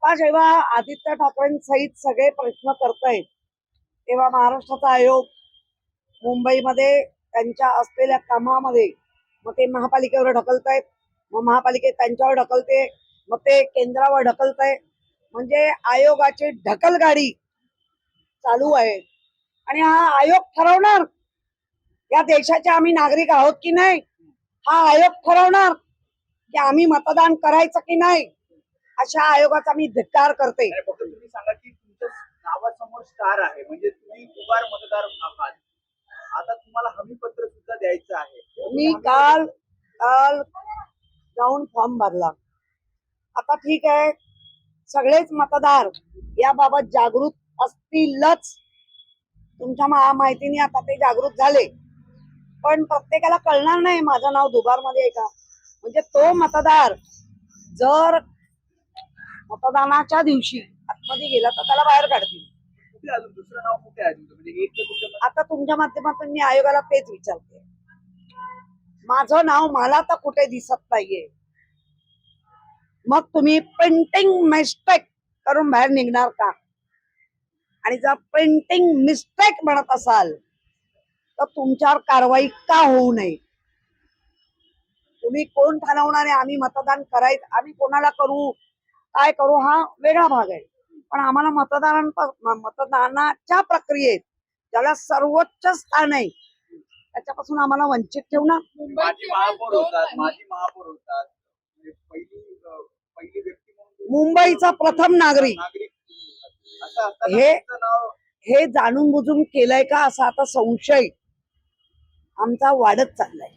आता जेव्हा आदित्य ठाकरेंसहित सगळे प्रश्न करतायत तेव्हा महाराष्ट्राचा आयोग मुंबईमध्ये त्यांच्या असलेल्या कामामध्ये मग ते महापालिकेवर ढकलतायत, मग महापालिकेत त्यांच्यावर ढकलते, मग ते केंद्रावर ढकलताय. म्हणजे आयोगाची ढकलगाडी चालू आहे. आणि हा आयोग ठरवणार या देशाचे आम्ही नागरिक आहोत की नाही, हा आयोग ठरवणार की आम्ही मतदान करायचं की नाही. अशा आयोगाचा मी धिक्कार करते. तुम्ही सांगा की तुमच्या नावासमोर स्टार आहे, म्हणजे तुम्ही उभार मतदार आहात. आता तुम्हाला हमी पत्र सुद्धा द्यायचं आहे. मी काल जाऊन फॉर्म भरला. आता ठीक आहे, सगळेच मतदार याबाबत जागृत असतीलच. तुमच्या माहितीने आता ते जागृत झाले, पण प्रत्येकाला कळणार नाही माझं नाव दुबार मध्ये आहे का. म्हणजे तो मतदार जर मतदानाच्या दिवशी आतमध्ये गेला तर त्याला बाहेर काढतील. कुठे अजून दुसरं नाव कुठे आहे तुमचं? म्हणजे एक तर तुमच्या आता तुमच्या माध्यमातून मी आयोगाला तेच विचारते, माझं नाव मला तर कुठे दिसत नाहीये. मग तुम्ही प्रिंटिंग मिस्टेक करून बाहेर निघणार का? आणि जर प्रिंटिंग मिस्टेक म्हणत असाल तर तुमच्यावर कारवाई का होऊ नये? तुम्ही कोण ठरवणार आहे आम्ही मतदान करायचं, आम्ही कोणाला करू, काय करू, हा वेगळा भाग आहे. पण आम्हाला मतदानाच्या प्रक्रियेत ज्याला सर्वोच्च स्थान आहे त्याच्यापासून आम्हाला वंचित ठेवणार. माजी महापौर होतात, माजी महापौर होतात, म्हणजे पहिली व्यक्ती म्हणून मुंबईचा प्रथम नागरिक असं असताना हे तुमचं नाव हे जाणून बुजून केलंय का असा आता संशय आमचा वाढत चाललाय.